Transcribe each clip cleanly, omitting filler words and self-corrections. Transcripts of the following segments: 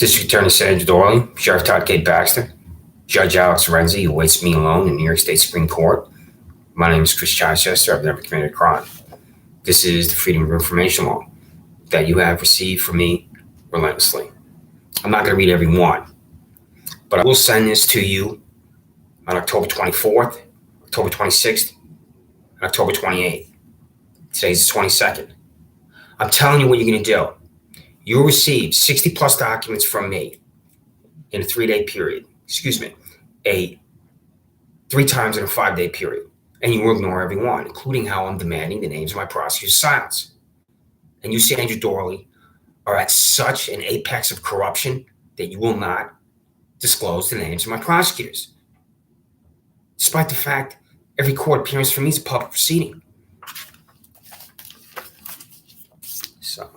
District Attorney Sandra Doorley, Sheriff Todd Baxter, Judge Alex Renzi, who waits me alone in New York State Supreme Court. My name is Chris Chichester. I've never committed a crime. This is the Freedom of Information Law that you have received from me relentlessly. I'm not going to read every one, but I will send this to you on October 24th, October 26th, and October 28th. Today's the 22nd. I'm telling you what you're going to do. You'll receive 60 plus documents from me in a 3-day period. Three times in a 5-day period. And you will ignore every one, including how I'm demanding the names of my prosecutors' silence. And you, Sandra Doorley, are at such an apex of corruption that you will not disclose the names of my prosecutors. Despite the fact every court appearance for me is a public proceeding. So,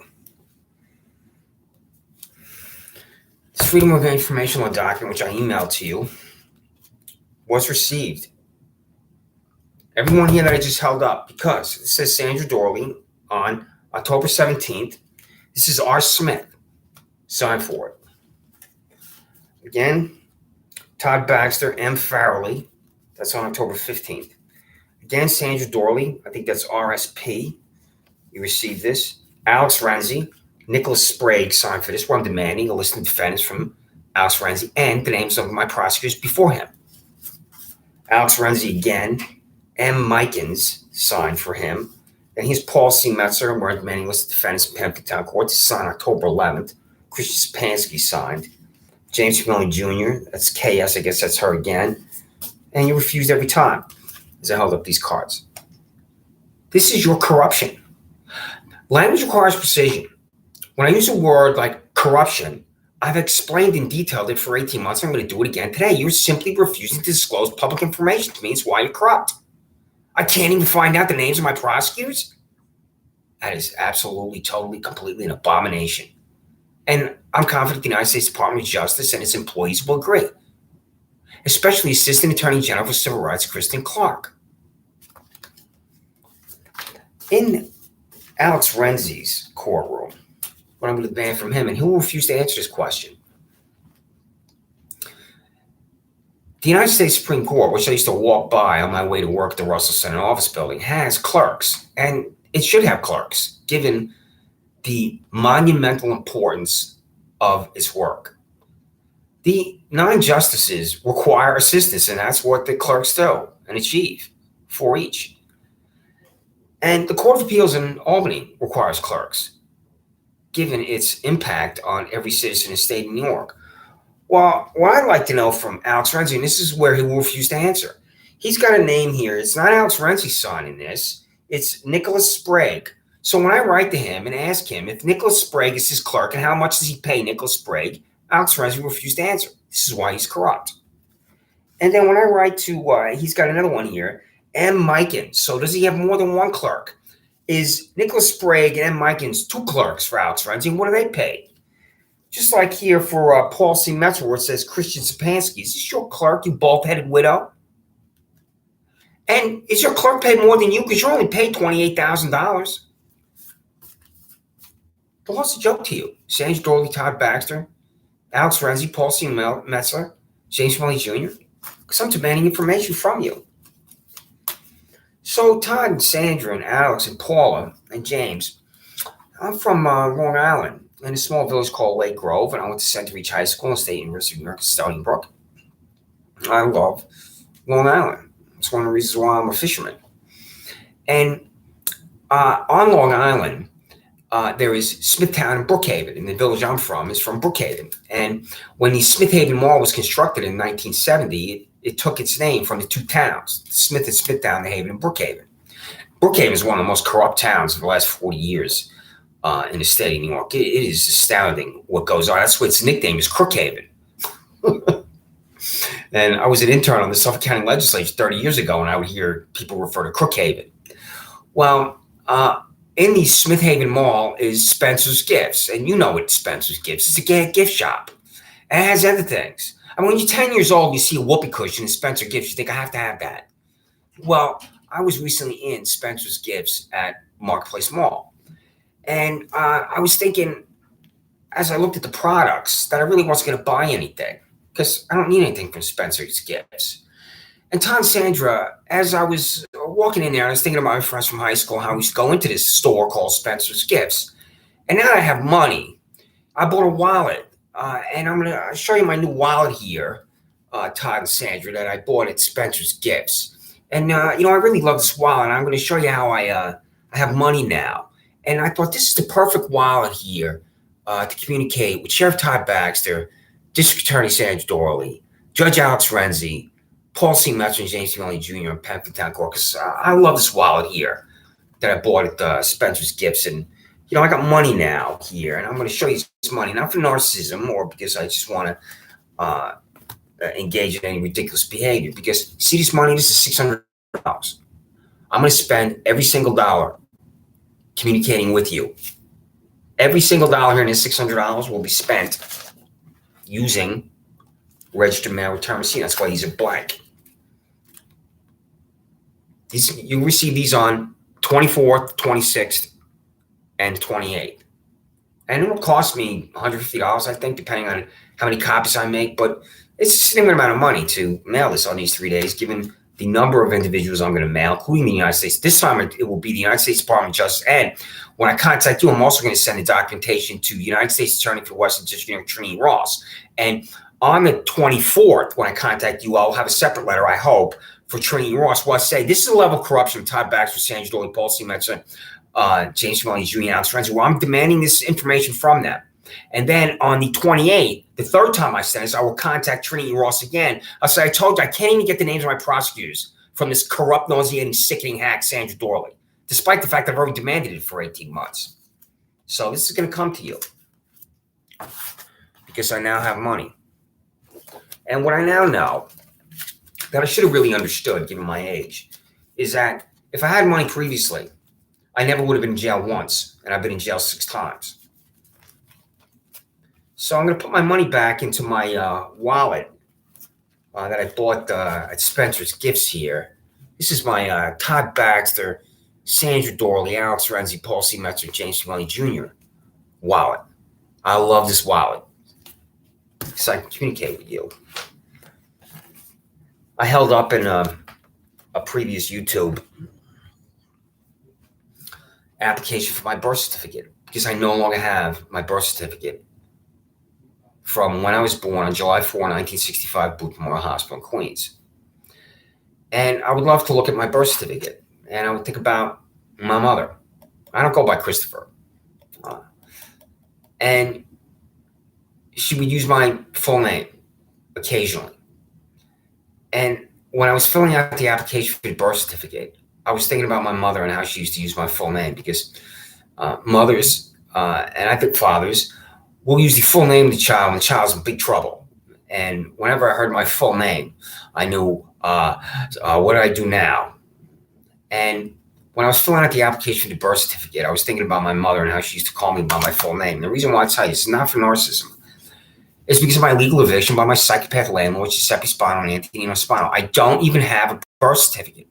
this Freedom of Information Law document, which I emailed to you, was received. Everyone here that I just held up, because it says Sandra Doorley on October 17th. This is R. Smith. Sign for it. Again, Todd Baxter, M. Farrelly. That's on October 15th. Again, Sandra Doorley. I think that's RSP. You received this. Alex Renzi, Nicholas Sprague signed for this, where I'm demanding a list of defendants from Alex Renzi and the names of my prosecutors before him. Alex Renzi again, M. Mikens signed for him. Then here's Paul C. Metzler, where I'm demanding a list of defendants from Pembroke Town Court to sign October 11th. Christian Sapansky signed. James Humilly Jr., that's KS, I guess that's her again. And you refused every time as I held up these cards. This is your corruption. Language requires precision. When I use a word like corruption, I've explained in detail it for 18 months. I'm going to do it again today. You're simply refusing to disclose public information to me. It's why you're corrupt. I can't even find out the names of my prosecutors. That is absolutely, totally, completely an abomination. And I'm confident the United States Department of Justice and its employees will agree, especially Assistant Attorney General for Civil Rights, Kristen Clark. In Alex Renzi's courtroom, what I'm going to demand from him, and he will refuse to answer this question. The United States Supreme Court, which I used to walk by on my way to work at the Russell Center Office Building, has clerks, and it should have clerks, given the monumental importance of its work. The 9 justices require assistance, and that's what the clerks do and achieve for each. And the Court of Appeals in Albany requires clerks, given its impact on every citizen in the state of New York. Well, what I'd like to know from Alex Renzi, and this is where he will refuse to answer. He's got a name here. It's not Alex Renzi signing this. It's Nicholas Sprague. So when I write to him and ask him if Nicholas Sprague is his clerk and how much does he pay Nicholas Sprague, Alex Renzi will refuse to answer. This is why he's corrupt. And then when I write to, he's got another one here, M. Mikens. So does he have more than one clerk? Is Nicholas Sprague and M. Mikens 2 clerks for Alex Renzi? And what do they pay? Just like here for Paul C. Metzler, where it says Christian Sapansky. Is this your clerk, you bald-headed widow? And is your clerk paid more than you? Because you're only paid $28,000. But what's the joke to you? Sandra Doorley, Todd Baxter, Alex Renzi, Paul C. Metzler, James Humilly Jr. Because I'm demanding information from you. So Todd and Sandra and Alex and Paula and James, I'm from Long Island, in a small village called Lake Grove, and I went to Center Reach High School and State University of New York at Stony Brook. I love Long Island. It's one of the reasons why I'm a fisherman. And on Long Island, there is Smithtown and Brookhaven, and the village I'm from is from Brookhaven. And when the Smith Haven Mall was constructed in 1970, it took its name from the 2 towns, Smith and Smithtown, the Haven and Brookhaven. Brookhaven is one of the most corrupt towns of the last 40 years in the state of New York. It is astounding what goes on. That's what its nickname is, Crookhaven. And I was an intern on the Suffolk County Legislature 30 years ago, and I would hear people refer to Crookhaven. Well, in the Smith Haven Mall is Spencer's Gifts, and you know what Spencer's Gifts is. It's a gift shop, and it has other things. I mean, when you're 10 years old, you see a whoopee cushion in Spencer Gifts, you think, I have to have that. Well, I was recently in Spencer's Gifts at Marketplace Mall, and I was thinking, as I looked at the products, that I really wasn't going to buy anything because I don't need anything from Spencer's Gifts. And Todd and Sandra, as I was walking in there, I was thinking about my friends from high school, how we used to go into this store called Spencer's Gifts. And now that I have money, I bought a wallet. And I'm going to show you my new wallet here, Todd and Sandra, that I bought at Spencer's Gifts. And, I really love this wallet. And I'm going to show you how I have money now. And I thought this is the perfect wallet here to communicate with Sheriff Todd Baxter, District Attorney Sandra Doorley, Judge Alex Renzi, Paul C. Metzer, and James Melly Jr. in Penfield Town Court, because I love this wallet here that I bought at Spencer's Gifts. And, I got money now here, and I'm going to show you this money, not for narcissism or because I just want to engage in any ridiculous behavior. Because, see this money? This is $600. I'm going to spend every single dollar communicating with you. Every single dollar here in this $600 will be spent using registered mail return receipt. That's why these are blank. You receive these on 24th, 26th, and 28th. And it'll cost me $150, I think, depending on how many copies I make. But it's a significant amount of money to mail this on these 3 days, given the number of individuals I'm going to mail, including the United States. This time it will be the United States Department of Justice. And when I contact you, I'm also going to send the documentation to the United States Attorney for Western District, Trini Ross. And on the 24th, when I contact you, I'll have a separate letter, I hope, for Trini Ross, where I say, this is the level of corruption of Todd Baxter, Sandra Doorley, Paul C. Metzer, James Melly Jr., and Alex Renzi, where I'm demanding this information from them. And then on the 28th, the third time I send this, I will contact Trini Ross again. I'll say, I told you, I can't even get the names of my prosecutors from this corrupt, nauseating, sickening hack, Sandra Doorley, despite the fact I've already demanded it for 18 months. So this is going to come to you because I now have money. And what I now know that I should have really understood, given my age, is that if I had money previously, I never would have been in jail once, and I've been in jail 6 times. So I'm going to put my money back into my wallet that I bought at Spencer's Gifts here. This is my Todd Baxter, Sandra Doorley, Alex Renzi, Paul C. Metzer, James Melly Jr. wallet. I love this wallet because I can communicate with you. I held up in a previous YouTube application for my birth certificate because I no longer have my birth certificate from when I was born on July 4, 1965, Booth Memorial Hospital in Queens. And I would love to look at my birth certificate, and I would think about my mother. I don't go by Christopher. And she would use my full name occasionally. And when I was filling out the application for the birth certificate, I was thinking about my mother and how she used to use my full name because mothers, and I think fathers, will use the full name of the child when the child's in big trouble. And whenever I heard my full name, I knew, what do I do now? And when I was filling out the application for the birth certificate, I was thinking about my mother and how she used to call me by my full name. And the reason why I tell you this is not for narcissism. It's because of my legal eviction by my psychopath landlord, Giuseppe Spano and Antonino Spano. I don't even have a birth certificate.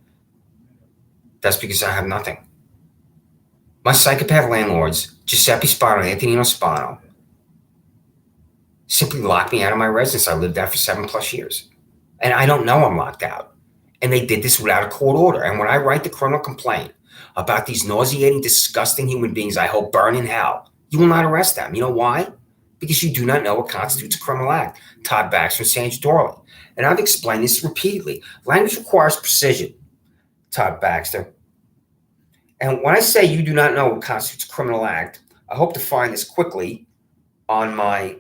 That's because I have nothing. My psychopath landlords, Giuseppe Spano and Antonino Spano, simply locked me out of my residence. I lived there for 7+ years. And I don't know I'm locked out. And they did this without a court order. And when I write the criminal complaint about these nauseating, disgusting human beings I hope burn in hell, you will not arrest them. You know why? Because you do not know what constitutes a criminal act. Todd Baxter and Sandra Doorley. And I've explained this repeatedly. Language requires precision, Todd Baxter. And when I say you do not know what constitutes a criminal act, I hope to find this quickly on my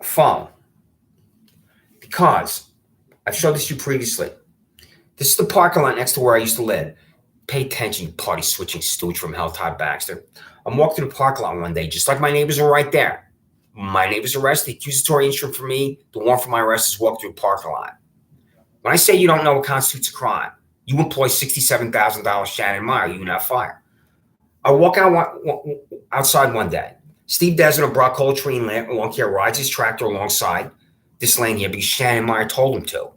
phone. Because I've showed this to you previously. This is the parking lot next to where I used to live. Pay attention, you party switching stooge from hell, Todd Baxter. I'm walking through the parking lot one day, just like my neighbors are right there. My neighbor's arrested, the accusatory instrument for me, the warrant for my arrest is walk through the parking lot. When I say you don't know what constitutes a crime, you employ $67,000 Shannon Meyer, you not fire. I walk outside one day. Steve Desmond of Brock Tree and Lawn Care rides his tractor alongside this lane here because Shannon Meyer told him to.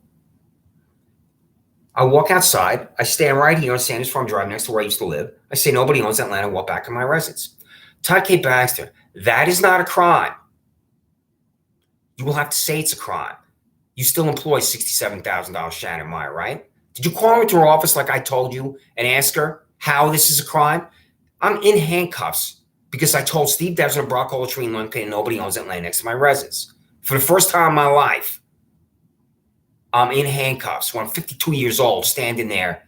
I walk outside. I stand right here on Sanders Farm Drive next to where I used to live. I say nobody owns that land and walk back to my residence. Todd K. Baxter, that is not a crime. You will have to say it's a crime. You still employ $67,000 Shannon Meyer, right? Did you call her to her office like I told you and ask her how this is a crime? I'm in handcuffs because I told Steve Devson and Brock Olatree and Lundgren nobody owns that land next to my residence. For the first time in my life, I'm in handcuffs when I'm 52 years old, standing there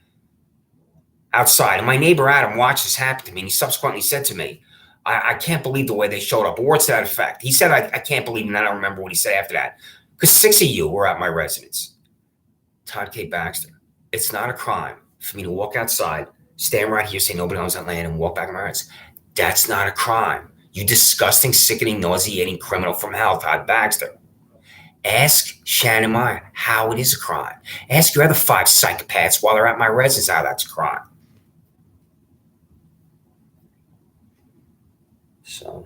outside. And my neighbor Adam watched this happen to me, and he subsequently said to me, I can't believe the way they showed up. Or words to that effect. He said, I can't believe it, and I don't remember what he said after that. Because 6 of you were at my residence. Todd K. Baxter, it's not a crime for me to walk outside, stand right here, say nobody owns that land, and walk back to my residence. That's not a crime. You disgusting, sickening, nauseating criminal from hell, Todd Baxter. Ask Shannon Meyer how it is a crime. Ask your other 5 psychopaths while they're at my residence how that's a crime. So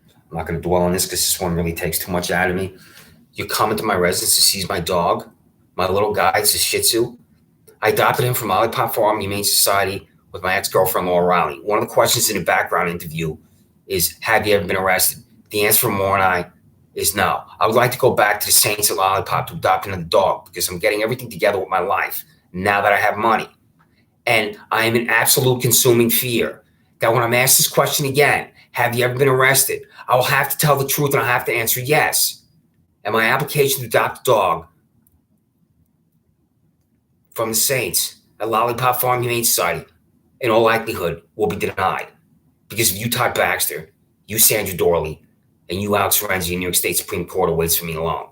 I'm not going to dwell on this because this one really takes too much out of me. You come into my residence to seize my dog, my little guy. It's a Shih Tzu. I adopted him from Lollipop Farm Humane Society with my ex-girlfriend, Laura Riley. One of the questions in the background interview is, have you ever been arrested? The answer from Laura and I is no. I would like to go back to the Saints at Lollipop to adopt another dog because I'm getting everything together with my life now that I have money. And I am in absolute consuming fear that when I'm asked this question again, have you ever been arrested? I will have to tell the truth and I'll have to answer yes. And my application to adopt a dog from the Saints at Lollipop Farm Humane Society, in all likelihood, will be denied. Because of you, Todd Baxter, you, Sandra Doorley, and you, Alex Renzi, in New York State Supreme Court awaits for me alone.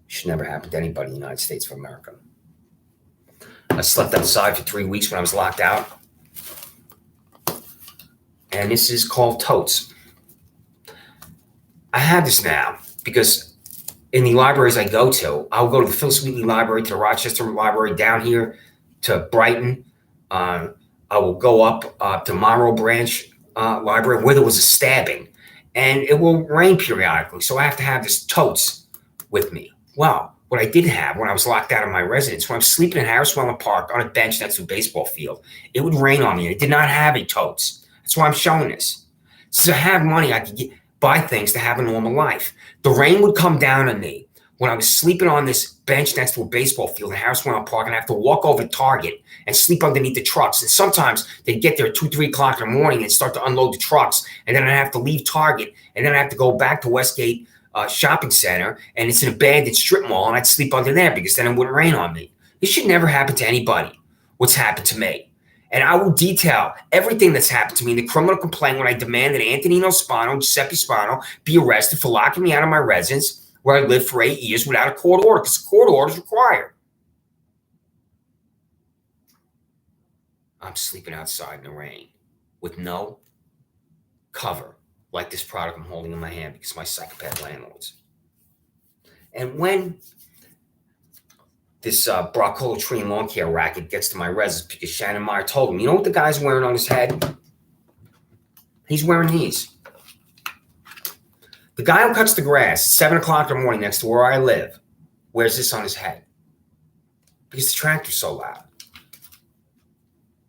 Should never happen to anybody in the United States of America. I slept outside for 3 weeks when I was locked out. And this is called totes. I have this now because in the libraries I go to, I'll go to the Phyllis Wheatley Library, to the Rochester Library, down here to Brighton. I will go up to Monroe Branch Library where there was a stabbing. And it will rain periodically, so I have to have this totes with me. Well, what I did have when I was locked out of my residence, when I was sleeping in Harris Wellman Park on a bench next to a baseball field, it would rain on me. I did not have a totes. That's why I'm showing this. Since I have money, I could buy things to have a normal life. The rain would come down on me when I was sleeping on this bench next to a baseball field in Harris Wellman Park, and I have to walk over to Target and sleep underneath the trucks. And sometimes they'd get there at 2, 3 o'clock in the morning and start to unload the trucks. And then I have to leave Target, and then I have to go back to Westgate Shopping Center, and it's an abandoned strip mall, and I'd sleep under there because then it wouldn't rain on me. This should never happen to anybody, what's happened to me. And I will detail everything that's happened to me in the criminal complaint when I demand that Antonino Spano, Giuseppe Spano, be arrested for locking me out of my residence where I lived for 8 years without a court order, because a court order is required. I'm sleeping outside in the rain with no cover, like this product I'm holding in my hand because of my psychopath landlords. And when this Brock Olatree and lawn care racket gets to my residence, because Shannon Meyer told him, you know what the guy's wearing on his head? He's wearing these. The guy who cuts the grass at 7 o'clock in the morning next to where I live wears this on his head because the tractor's so loud.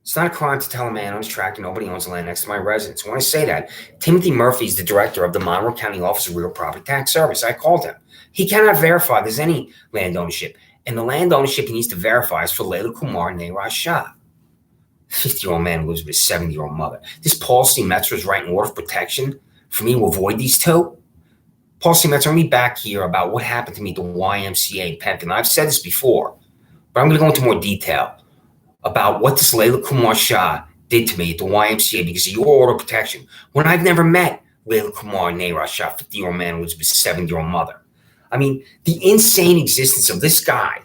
It's not a crime to tell a man on his tractor nobody owns the land next to my residence. When I say that, Timothy Murphy is the director of the Monroe County Office of Real Property Tax Service. I called him. He cannot verify there's any land ownership. And the land ownership he needs to verify is for Layla Kumar and Neeraj Shah. 50-year-old man who lives with his 70-year-old mother. This Paul C. Metzer is writing order of protection for me to avoid these two. Paul C. Metzer, let me back here about what happened to me at the YMCA in Penton. I've said this before, but I'm going to go into more detail about what this Layla Kumar Shah did to me at the YMCA because of your order of protection when I've never met Layla Kumar and Neeraj Shah, 50-year-old man who lives with his 70-year-old mother. I mean, the insane existence of this guy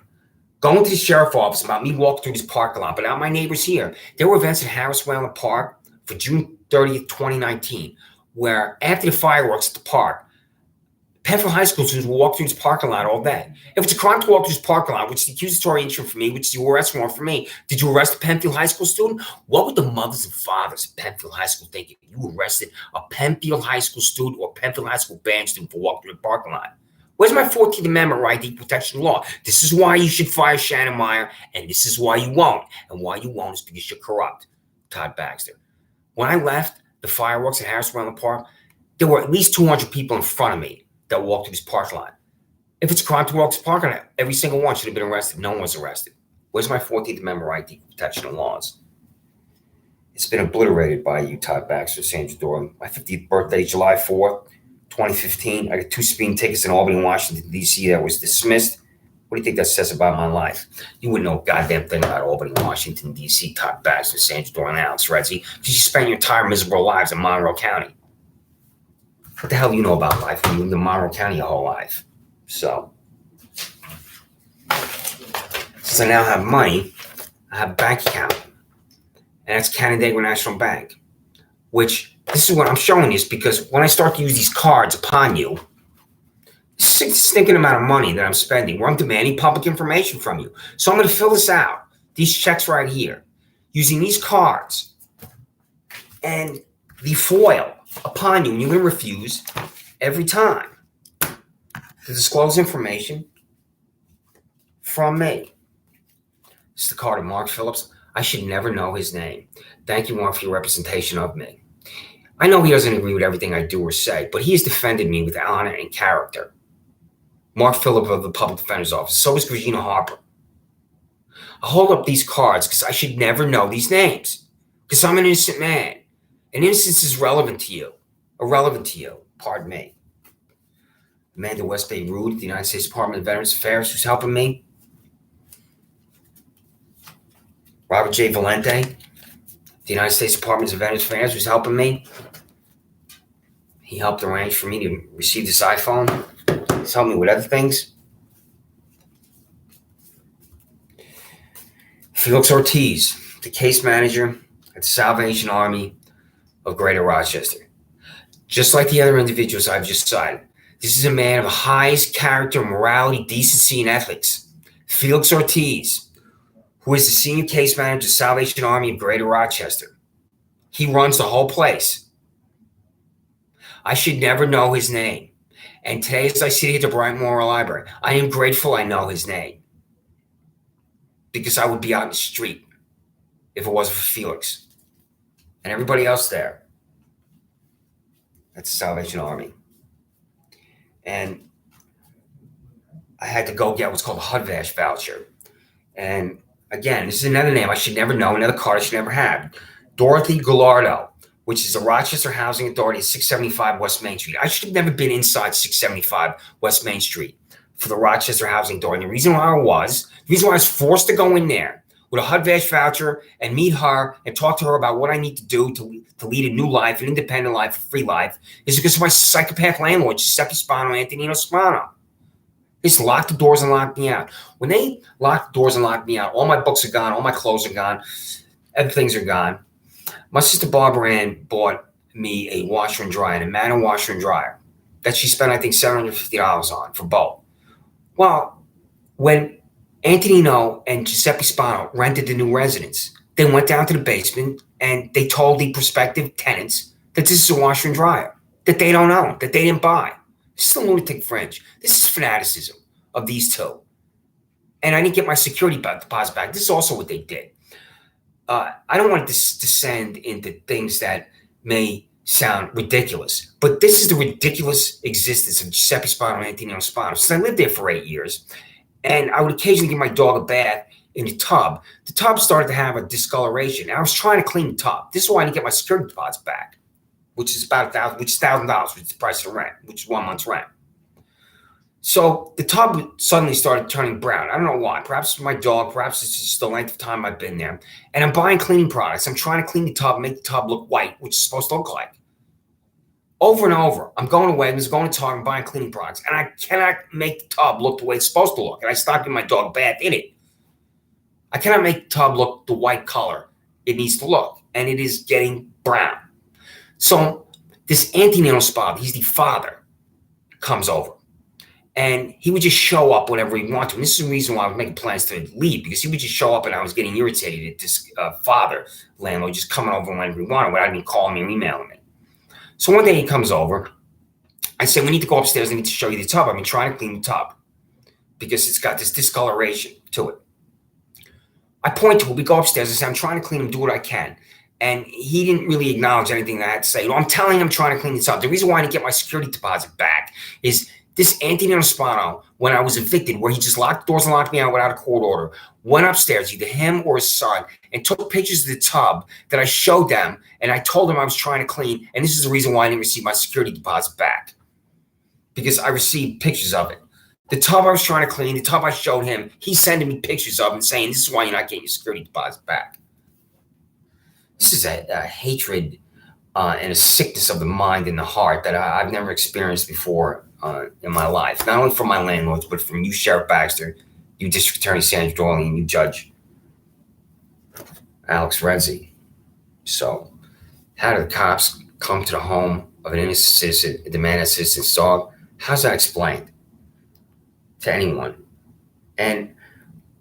going to the sheriff's office about me walking through this parking lot, but now my neighbors here. There were events at Harris Wellman Park for June 30th, 2019, where after the fireworks at the park, Penfield High School students will walk through this parking lot all day. If it's a crime to walk through this parking lot, which is the accusatory instrument for me, which is the arrest warrant for me, did you arrest a Penfield High School student? What would the mothers and fathers of Penfield High School think if you arrested a Penfield High School student or Penfield High School band student for walking through the parking lot? Where's my 14th Amendment right to equal protection law? This is why you should fire Shannon Meyer, and this is why you won't. And why you won't is because you're corrupt, Todd Baxter. When I left, the fireworks at Harrisburg Island Park, there were at least 200 people in front of me that walked through this parking lot. If it's a crime to walk this parking lot, every single one should have been arrested. No one was arrested. Where's my 14th Amendment right to protection and laws? It's been obliterated by you, Todd Baxter, Sandra Doorley. My 50th birthday, July 4th, 2015. I got 2 speeding tickets in Albany, Washington, D.C. that was dismissed. What do you think that says about my life? You wouldn't know a goddamn thing about Albany, Washington, D.C., Todd Baxter, Sandra Doorley, and Alex Renzi, because you spent your entire miserable lives in Monroe County. What the hell do you know about life? You lived in Monroe County your whole life. So, since I now have money, I have a bank account. And that's Canandaigua National Bank. Which, this is what I'm showing you, is because when I start to use these cards upon you, it's a stinking amount of money that I'm spending, where I'm demanding public information from you. So I'm going to fill this out, these checks right here, using these cards and the foil upon you, and you're going to refuse every time to disclose information from me. It's the card of Mark Phillips. I should never know his name. Thank you, Mark, for your representation of me. I know he doesn't agree with everything I do or say, but he has defended me with honor and character. Mark Phillips of the Public Defender's Office. So is Regina Harper. I hold up these cards because I should never know these names. Because I'm an innocent man. And innocence is relevant to you. Irrelevant to you. Pardon me. Amanda West Bay Rood, the United States Department of Veterans Affairs, who's helping me. Robert J. Valente, the United States Department of Veterans Affairs, who's helping me. He helped arrange for me to receive this iPhone. He's helped me with other things. Felix Ortiz, the case manager at the Salvation Army of Greater Rochester. Just like the other individuals I've just cited, this is a man of the highest character, morality, decency, and ethics. Felix Ortiz, who is the senior case manager of the Salvation Army of Greater Rochester. He runs the whole place. I should never know his name. And today, as I sit here at the Bryant Memorial Library, I am grateful I know his name. Because I would be out in the street if it wasn't for Felix and everybody else there. That's the Salvation Army. And I had to go get what's called a HUD-VASH voucher. And again, this is another name I should never know, another card I should never have. Dorothy Gallardo, which is the Rochester Housing Authority at 675 West Main Street. I should have never been inside 675 West Main Street for the Rochester Housing Authority. And the reason why I was forced to go in there with a HUD-VASH voucher and meet her and talk to her about what I need to do to lead a new life, an independent life, a free life, is because of my psychopath landlord, Giuseppe Spano, Antonino Spano. They just locked the doors and locked me out. When they locked the doors and locked me out, all my books are gone, all my clothes are gone, everything's are gone. My sister Barbara Ann bought me a washer and dryer, a manual washer and dryer, that she spent, I think, $750 on for both. Well, when Antonino and Giuseppe Spano rented the new residence, they went down to the basement and they told the prospective tenants that this is a washer and dryer that they don't own, that they didn't buy. This is the lunatic fringe. This is fanaticism of these two. And I didn't get my security deposit back. This is also what they did. I don't want to descend into things that may sound ridiculous, but this is the ridiculous existence of Giuseppe Spano and Antonino Spano. Since I lived there for 8 years, and I would occasionally give my dog a bath in the tub. The tub started to have a discoloration. And I was trying to clean the tub. This is why I didn't get my security deposit back, which is about $1,000, which is $1,000, which is the price of the rent, which is 1 month's rent. So the tub suddenly started turning brown. I don't know why. Perhaps my dog, perhaps it's just the length of time I've been there. And I'm buying cleaning products. I'm trying to clean the tub, make the tub look white, which it's supposed to look like. Over and over, I'm going to Wegmans, going to Target, I'm buying cleaning products, and I cannot make the tub look the way it's supposed to look. And I stopped giving my dog a bath in it. I cannot make the tub look the white color it needs to look, and it is getting brown. So this Antonino Spano, he's the father, comes over, and he would just show up whenever he wanted to. And this is the reason why I was making plans to leave, because he would just show up, and I was getting irritated at this father landlord just coming over whenever he wanted, without even calling me or emailing me. So one day he comes over. I said, we need to go upstairs. I need to show you the tub. I've been trying to clean the tub because it's got this discoloration to it. I point to it. We go upstairs. I say, I'm trying to clean them, do what I can. And he didn't really acknowledge anything that I had to say. I'm telling him I'm trying to clean this up. The reason why I didn't get my security deposit back is this Anthony Nospano, when I was evicted, where he just locked doors and locked me out without a court order, went upstairs, either him or his son, and took pictures of the tub that I showed them, and I told them I was trying to clean, and this is the reason why I didn't receive my security deposit back, because I received pictures of it. The tub I was trying to clean, the tub I showed him, he's sending me pictures of and saying, this is why you're not getting your security deposit back. This is a hatred and a sickness of the mind and the heart that I've never experienced before in my life. Not only from my landlords, but from you, Sheriff Baxter, you District Attorney Sandra, Doorley, and you, Judge Alex Renzi. So, how do the cops come to the home of an innocent citizen and demand assistance, dog? How's that explained to anyone? And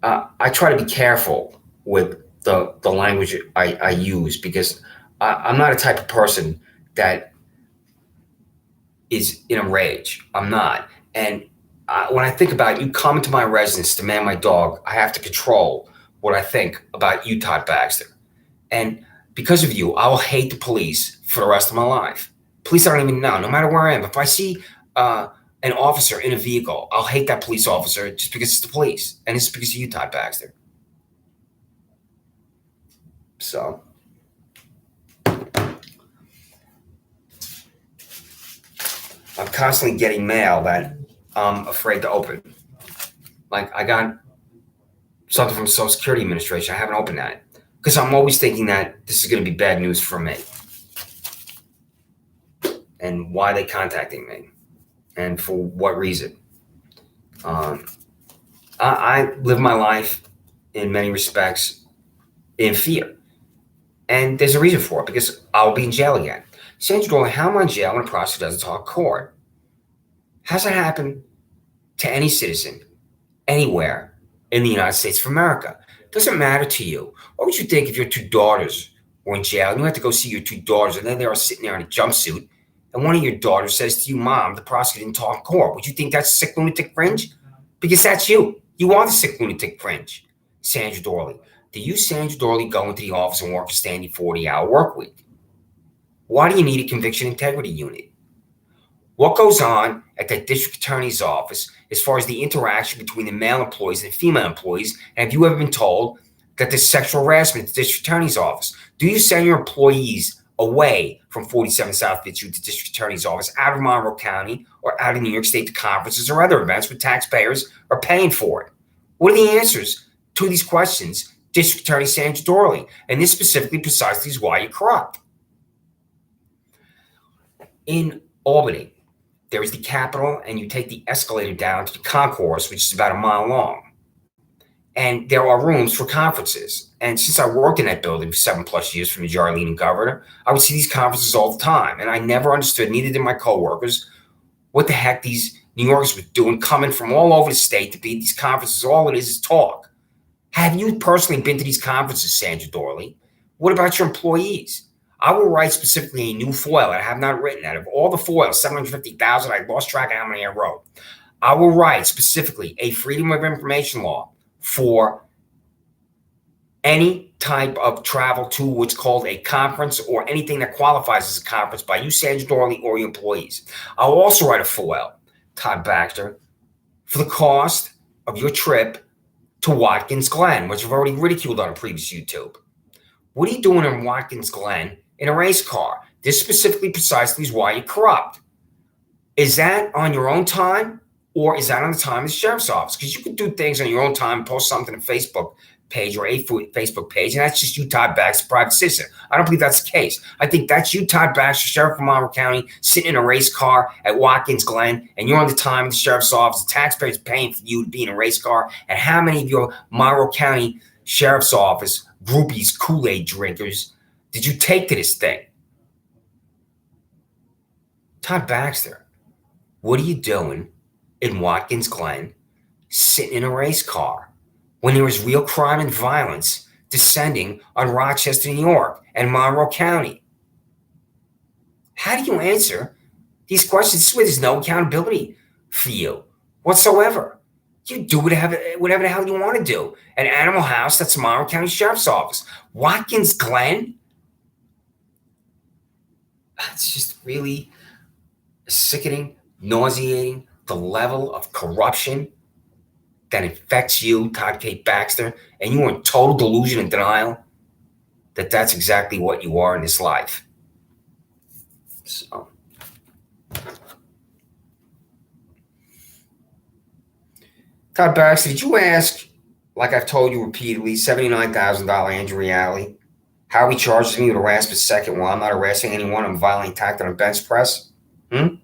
I try to be careful with the language I use, because I'm not a type of person that is in a rage. I'm not. And when I think about you coming to my residence to man my dog, I have to control what I think about you, Todd Baxter. And because of you, I will hate the police for the rest of my life. Police I don't even know, no matter where I am. If I see an officer in a vehicle, I'll hate that police officer just because it's the police. And it's because of you, Todd Baxter. So, I'm constantly getting mail that I'm afraid to open. Like, I got something from the Social Security Administration. I haven't opened that because I'm always thinking that this is going to be bad news for me. And why are they contacting me? And for what reason? I live my life in many respects in fear. And there's a reason for it, because I'll be in jail again. Sandra Doorley, how am I in jail when a prosecutor doesn't talk court? How's that happen to any citizen anywhere in the United States of America? Doesn't matter to you. What would you think if your two daughters were in jail and you had to go see your two daughters, and then they are sitting there in a jumpsuit, and one of your daughters says to you, Mom, the prosecutor didn't talk in court? Would you think that's sick lunatic fringe? Because that's you. You are the sick lunatic fringe, Sandra Doorley. Do you, Sandra Doorley, go into the office and work a standing 40-hour work week? Why do you need a conviction integrity unit? What goes on at the district attorney's office as far as the interaction between the male employees and the female employees? And have you ever been told that there's sexual harassment at the district attorney's office? Do you send your employees away from 47 South Fifth Street to district attorney's office, out of Monroe County or out of New York State to conferences or other events where taxpayers are paying for it? What are the answers to these questions, District Attorney Sandra Doorley? And this specifically precisely is why you're corrupt. In Albany, there is the Capitol, and you take the escalator down to the concourse, which is about a mile long. And there are rooms for conferences. And since I worked in that building for 7+ years for majority-leading governor, I would see these conferences all the time. And I never understood, neither did my coworkers, what the heck these New Yorkers were doing, coming from all over the state to be at these conferences. All it is talk. Have you personally been to these conferences, Sandra Doorley? What about your employees? I will write specifically a new FOIL that I have not written. Out of all the FOILs, 750,000, I lost track of how many I wrote. I will write specifically a Freedom of Information law for any type of travel to what's called a conference or anything that qualifies as a conference by you, Sandra Doorley, or your employees. I will also write a FOIL, Todd Baxter, for the cost of your trip to Watkins Glen, which I've already ridiculed on a previous YouTube. What are you doing in Watkins Glen in a race car? This specifically precisely is why you're corrupt. Is that on your own time, or is that on the time of the sheriff's office? Because you can do things on your own time, post something on a Facebook page or a Facebook page, and that's just you, Todd Baxter, private citizen. I don't believe that's the case. I think that's you, Todd Baxter, sheriff of Monroe County, sitting in a race car at Watkins Glen, and you're on the time of the sheriff's office. The taxpayers are paying for you to be in a race car. And how many of your Monroe County sheriff's office groupies, Kool-Aid drinkers, did you take to this thing? Todd Baxter, what are you doing in Watkins Glen sitting in a race car when there is real crime and violence descending on Rochester, New York and Monroe County? How do you answer these questions? This way there's no accountability for you whatsoever. You do whatever the hell you want to do. An Animal House, that's Monroe County Sheriff's Office. Watkins Glen? It's just really sickening, nauseating, the level of corruption that infects you, Todd K. Baxter, and you are in total delusion and denial that that's exactly what you are in this life. So, Todd Baxter, did you ask, like I've told you repeatedly, $79,000 Andrew Reale, how he charges me with harassment second while I'm not harassing anyone? I'm violating tactic on a bench press? Todd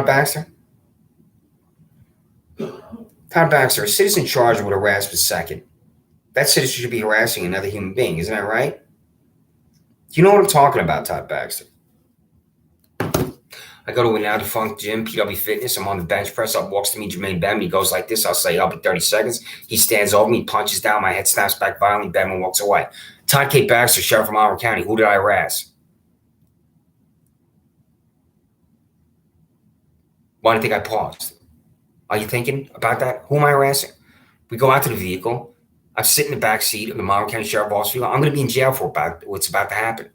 Baxter? Todd Baxter, a citizen charged with harassment second. That citizen should be harassing another human being, isn't that right? Do you know what I'm talking about, Todd Baxter? I go to a now defunct gym, PW Fitness. I'm on the bench press. Up walks to me Jermaine Benham. He goes like this. I'll say up in 30 seconds. He stands over me, punches down. My head snaps back violently. Benham walks away. Todd K. Baxter, Sheriff of Monroe County. Who did I harass? Why do you think I paused? Are you thinking about that? Who am I harassing? We go out to the vehicle. I'm sitting in the back seat of the Monroe County Sheriff's Office vehicle. I'm going to be in jail for what's about to happen.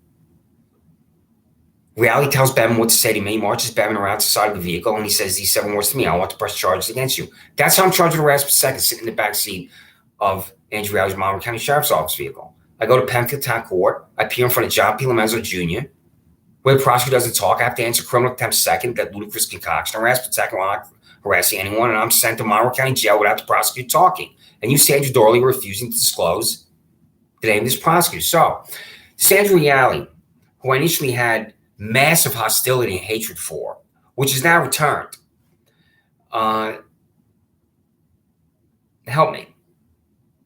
Reale tells Bevan what to say to me, marches Bevan around to the side of the vehicle, and he says these 7 words to me: I want to press charges against you. That's how I'm charged with harassment second, sitting in the back seat of Andrew Reale's Monroe County Sheriff's Office vehicle. I go to Penfield Town Court. I appear in front of John P. Lomenzo Jr., where the prosecutor doesn't talk. I have to answer criminal contempt second, that ludicrous concoction, harassment second while I'm not harassing anyone, and I'm sent to Monroe County Jail without the prosecutor talking. And you, Sandra Doorley, refusing to disclose the name of this prosecutor. So, Sandra Reale, who I initially had massive hostility and hatred for, which is now returned, help me.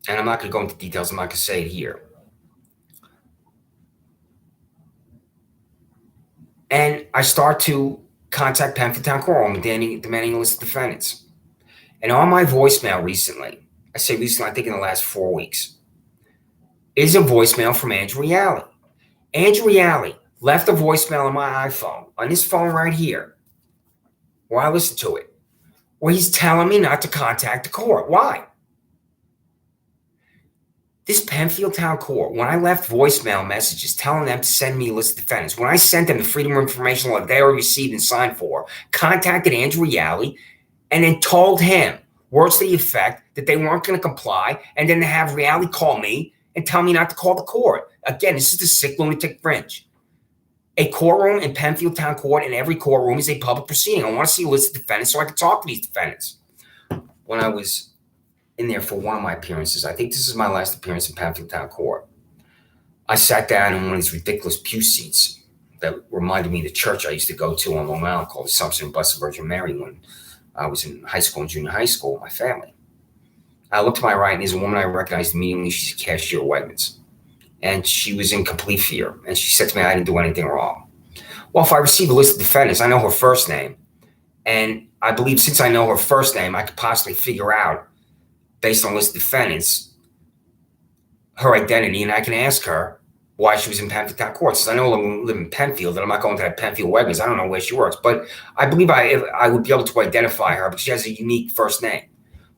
And I'm not going to go into details. I'm not going to say it here. And I start to contact Penfield Town Court demanding a list of defendants. And on my voicemail recently, I say recently, I think in the last 4 weeks, is a voicemail from Andrew Reale. Andrew Reale left a voicemail on my iPhone, on this phone right here, where I listen to it, where he's telling me not to contact the court. Why? This Penfield Town Court, when I left voicemail messages telling them to send me a list of defendants, when I sent them the Freedom of Information letter they already received and signed for, contacted Andrew Reale, and then told him, words to the effect, that they weren't going to comply, and then to have Reale call me and tell me not to call the court. Again, this is the sick lunatic fringe. A courtroom in Penfield Town Court, in every courtroom, is a public proceeding. I want to see a list of defendants so I can talk to these defendants. When I was in there for one of my appearances, I think this is my last appearance in Penfield Town Court, I sat down in one of these ridiculous pew seats that reminded me of the church I used to go to on Long Island called Assumption Blessed Virgin Mary when I was in high school and junior high school with my family. I looked to my right, and there's a woman I recognized immediately. She's a cashier at Wegmans. And she was in complete fear. And she said to me, I didn't do anything wrong. Well, if I receive a list of defendants, I know her first name. And I believe since I know her first name, I could possibly figure out, based on a list of defendants, her identity. And I can ask her why she was in Penfield Town Court. Since I know I live in Penfield, and I'm not going to that Penfield Wegmans. I don't know where she works. But I believe I would be able to identify her because she has a unique first name.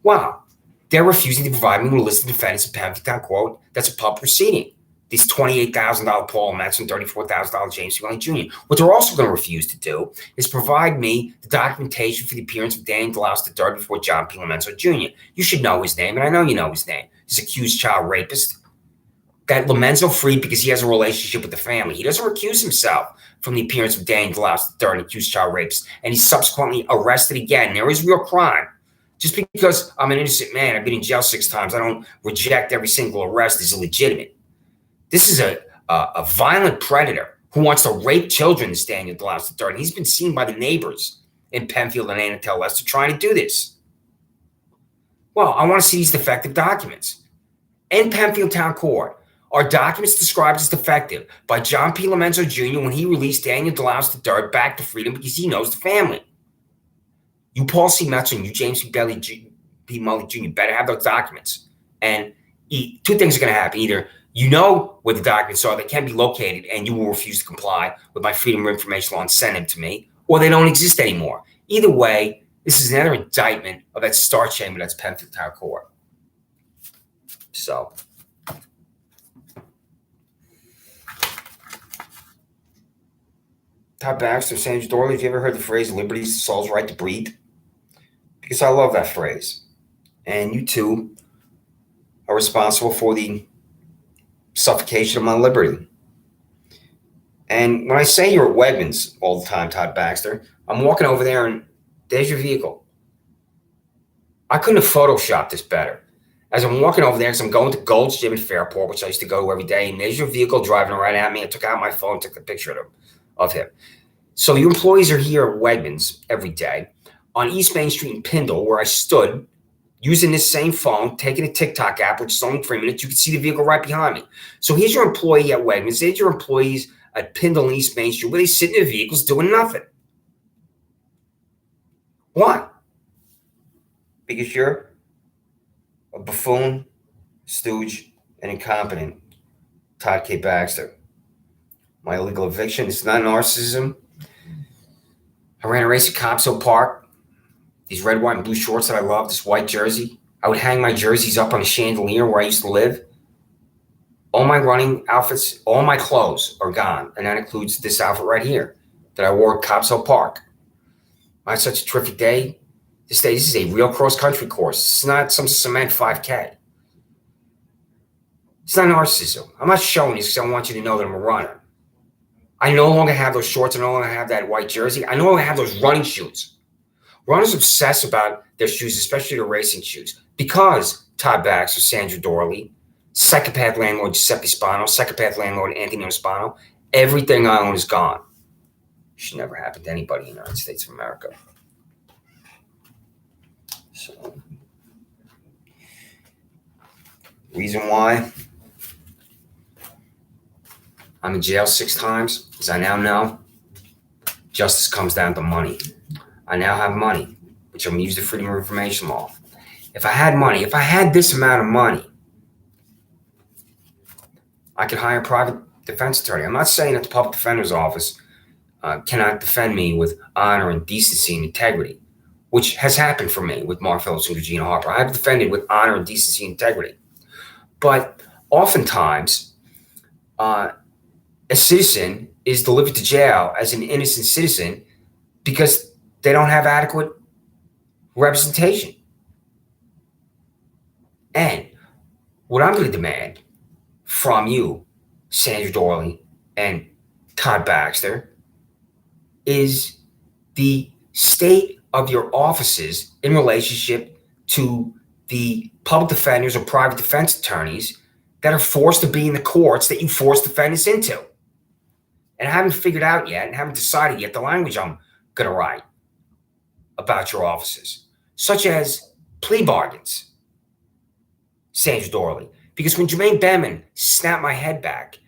Wow. They're refusing to provide me with a list of defendants in Penfield Town Court. That's a public proceeding. These $28,000 Paul Metz and $34,000 James Wheeling Jr. What they're also going to refuse to do is provide me the documentation for the appearance of Daniel DeLaus III before John P. Lomenzo Jr. You should know his name, and I know you know his name. He's an accused child rapist that Lomenzo freed because he has a relationship with the family. He doesn't recuse himself from the appearance of Daniel DeLaus III, an accused child rapist, and he's subsequently arrested again. There is real crime. Just because I'm an innocent man, I've been in jail 6 times, I don't reject every single arrest as illegitimate. This is a violent predator who wants to rape children, this Daniel DeLaus III. And he's been seen by the neighbors in Penfield and Anatel Lester trying to do this. Well, I want to see these defective documents. In Penfield Town Court, are documents described as defective by John P. Lomenzo Jr. when he released Daniel DeLaus III back to freedom because he knows the family. You, Paul C. Metzer, and you, James P. Mully Jr., better have those documents. And 2 things are going to happen. Either you know where the documents are, they can be located, and you will refuse to comply with my Freedom of Information law and send them to me, or they don't exist anymore. Either way, this is another indictment of that star chamber that's Penfield Town Court. So, Todd Baxter, Sandra Doorley, have you ever heard the phrase "liberty is the soul's right to breathe"? Because I love that phrase. And you too are responsible for the suffocation of my liberty. And when I say you're at Wegmans all the time, Todd Baxter, I'm walking over there and there's your vehicle. I couldn't have photoshopped this better. As I'm walking over there, as I'm going to Gold's Gym in Fairport, which I used to go to every day, and there's your vehicle driving right at me. I took out my phone, took a picture of him. So your employees are here at Wegmans every day on East Main Street in Pindle, where I stood using this same phone, taking a TikTok app, which is only 3 minutes. You can see the vehicle right behind me. So here's your employee at Wegmans. There's your employees at Pindle and East Main Street, where they sit in their vehicles doing nothing. Why? Because you're a buffoon, stooge, and incompetent Todd K. Baxter. My illegal eviction is not narcissism. I ran a race at Copso Park. These red, white, and blue shorts that I love, this white jersey. I would hang my jerseys up on a chandelier where I used to live. All my running outfits, all my clothes are gone. And that includes this outfit right here that I wore at Copso Park. I had such a terrific day. This is a real cross-country course. It's not some cement 5K. It's not narcissism. I'm not showing this because I want you to know that I'm a runner. I no longer have those shorts. I no longer have that white jersey. I no longer have those running shoes. Runners obsess about their shoes, especially their racing shoes, because Todd Baxter, Sandra Doorley, psychopath landlord Giuseppe Spano, psychopath landlord Anthony Spano, everything I own is gone. Should never happen to anybody in the United States of America. So, reason why I'm in jail 6 times, as I now know, justice comes down to money. I now have money, which I'm going to use the Freedom of Information Law. If I had money, if I had this amount of money, I could hire a private defense attorney. I'm not saying that the public defender's office cannot defend me with honor and decency and integrity, which has happened for me with Mark Phillips and Regina Harper. I've defended with honor and decency and integrity. But oftentimes, a citizen is delivered to jail as an innocent citizen because they don't have adequate representation. And what I'm going to demand from you, Sandra Doorley and Todd Baxter, is the state of your offices in relationship to the public defenders or private defense attorneys that are forced to be in the courts that you force defendants into. And I haven't figured out yet and haven't decided yet the language I'm going to write about your offices, such as plea bargains, Sandra Doorley. Because when Jermaine Behrman snapped my head back,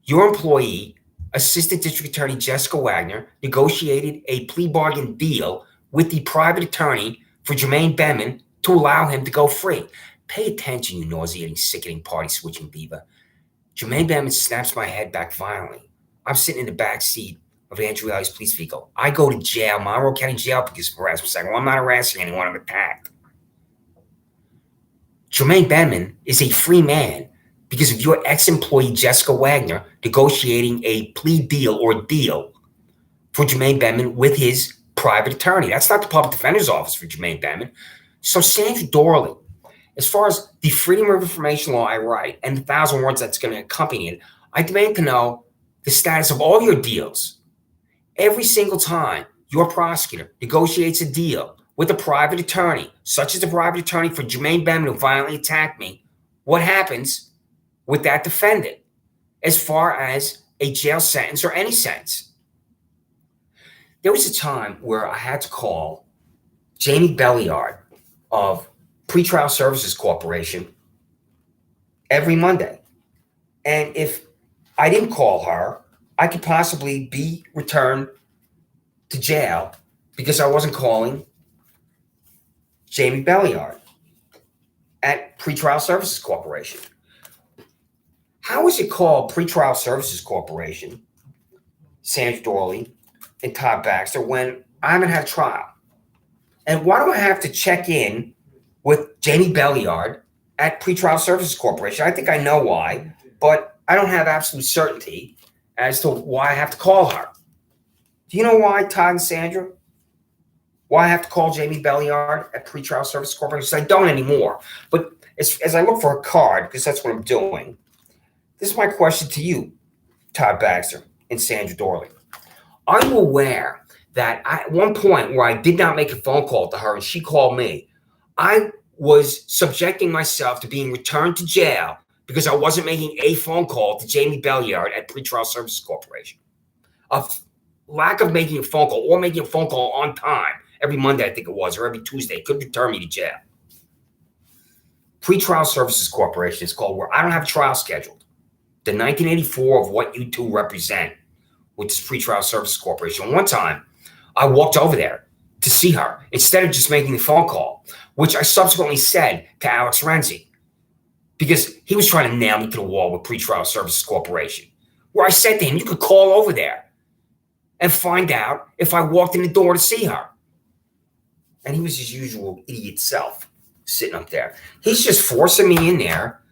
your employee, Assistant District Attorney Jessica Wagner, negotiated a plea bargain deal with the private attorney for Jermaine Behrman to allow him to go free. Pay attention, you nauseating, sickening, party-switching diva. Jermaine Behrman snaps my head back violently. I'm sitting in the back seat of Andrew Alley's police vehicle. I go to jail, Monroe County Jail, because of harassment. Well, I'm not harassing anyone. I'm attacked. Jermaine Behrman is a free man because of your ex-employee Jessica Wagner negotiating a plea deal or deal for Jermaine Behrman with his private attorney. That's not the public defender's office for Jermaine Behrman. So Sandra Doorley, as far as the Freedom of Information Law I write and the 1,000 words that's going to accompany it, I demand to know the status of all your deals. Every single time your prosecutor negotiates a deal with a private attorney, such as the private attorney for Jermaine Behrman who violently attacked me, what happens with that defendant as far as a jail sentence or any sentence? There was a time where I had to call Jamie Belliard of Pretrial Services Corporation every Monday. And if I didn't call her, I could possibly be returned to jail because I wasn't calling Jamie Belliard at Pretrial Services Corporation. How is it called Pretrial Services Corporation, Sandra Doorley and Todd Baxter, when I haven't had a trial? And why do I have to check in with Jamie Belliard at Pretrial Services Corporation? I think I know why, but I don't have absolute certainty as to why I have to call her. Do you know why, Todd and Sandra? Why I have to call Jamie Belliard at Pretrial Services Corporation? Because I don't anymore. But as I look for a card, because that's what I'm doing, this is my question to you, Todd Baxter and Sandra Doorley. Are you aware that at one point where I did not make a phone call to her and she called me, I was subjecting myself to being returned to jail because I wasn't making a phone call to Jamie Belliard at Pretrial Services Corporation? A lack of making a phone call or making a phone call on time every Monday, I think it was, or every Tuesday, could return me to jail. Pretrial Services Corporation is called where I don't have a trial scheduled. The 1984 of what you two represent, which is Pretrial Services Corporation. One time, I walked over there to see her instead of just making the phone call, which I subsequently said to Alex Renzi, because he was trying to nail me to the wall with Pretrial Services Corporation, where I said to him, you could call over there and find out if I walked in the door to see her. And he was his usual idiot self sitting up there. He's just forcing me in there.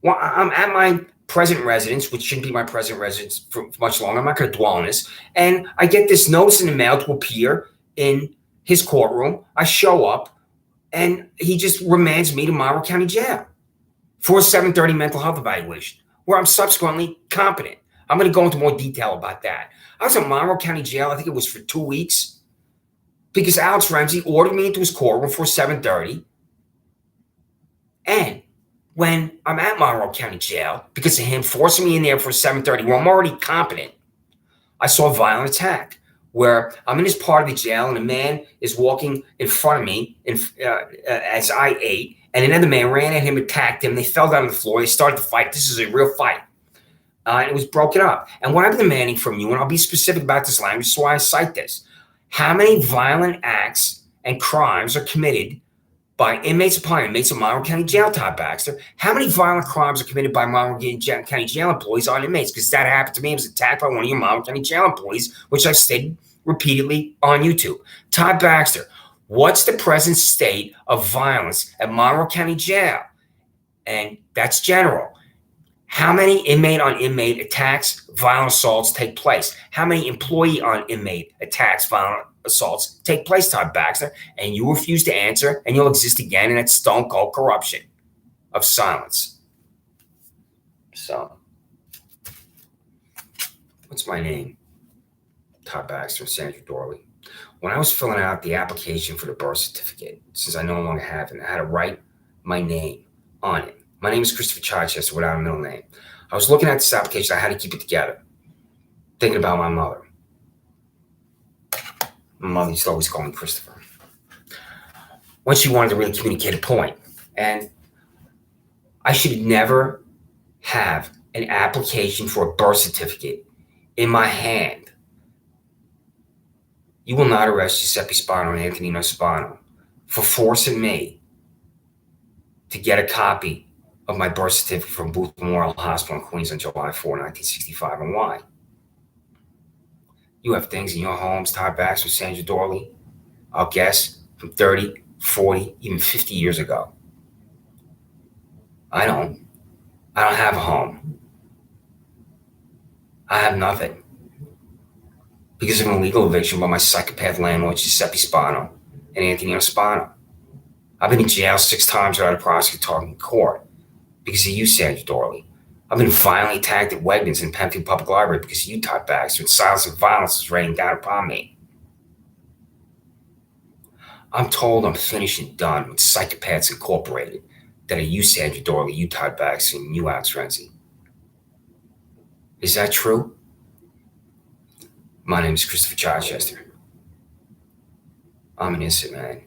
Well, I'm at my present residence, which shouldn't be my present residence for much longer. I'm not going to dwell on this. And I get this notice in the mail to appear in his courtroom. I show up, and he just remands me to Monroe County Jail for a 7:30 mental health evaluation, where I'm subsequently competent. I'm going to go into more detail about that. I was at Monroe County Jail, I think it was for 2 weeks, because Alex Renzi ordered me into his courtroom for 7:30. And when I'm at Monroe County Jail, because of him forcing me in there for 7:30, where I'm already competent, I saw a violent attack where I'm in this part of the jail and a man is walking in front of me as I ate, and another man ran at him, attacked him. They fell down on the floor. They started to fight. This is a real fight. And it was broken up. And what I'm demanding from you, and I'll be specific about this language, so I cite this. How many violent acts and crimes are committed by inmates upon inmates of Monroe County Jail, Todd Baxter? How many violent crimes are committed by Monroe County Jail employees on inmates? Because that happened to me. I was attacked by one of your Monroe County Jail employees, which I've stated repeatedly on YouTube. Todd Baxter, what's the present state of violence at Monroe County Jail? And that's general. How many inmate on inmate attacks, violent assaults take place? How many employee on inmate attacks, violent assaults take place, Todd Baxter? And you refuse to answer, and you'll exist again in that stone cold corruption of silence. So, what's my name? Todd Baxter, Sandra Doorley. When I was filling out the application for the birth certificate, since I no longer have it, I had to write my name on it. My name is Christopher Chichester without a middle name. I was looking at this application. I had to keep it together, thinking about my mother. My mother used to always call me Christopher. When she wanted to really communicate a point. And I should never have an application for a birth certificate in my hand. You will not arrest Giuseppe Spano and Antonino Spano for forcing me to get a copy of my birth certificate from Booth Memorial Hospital in Queens on July 4, 1965. And why? You have things in your homes, Todd Baxter, Sandra Doorley, I'll guess, from 30, 40, even 50 years ago. I don't have a home. I have nothing. Because of an illegal eviction by my psychopath landlord, Giuseppe Spano and Antonino Spano. I've been in jail 6 times without a prosecutor talking in court because of you, Sandra Doorley. I've been violently attacked at Wegmans and Penfield Public Library because of you, Todd Baxter, and silence and violence is raining down upon me. I'm told I'm finished and done with Psychopaths Incorporated that are you, Sandra Doorley, you, Todd Baxter, and you, Alex Renzi. Is that true? My name is Christopher Chichester. I'm an innocent man.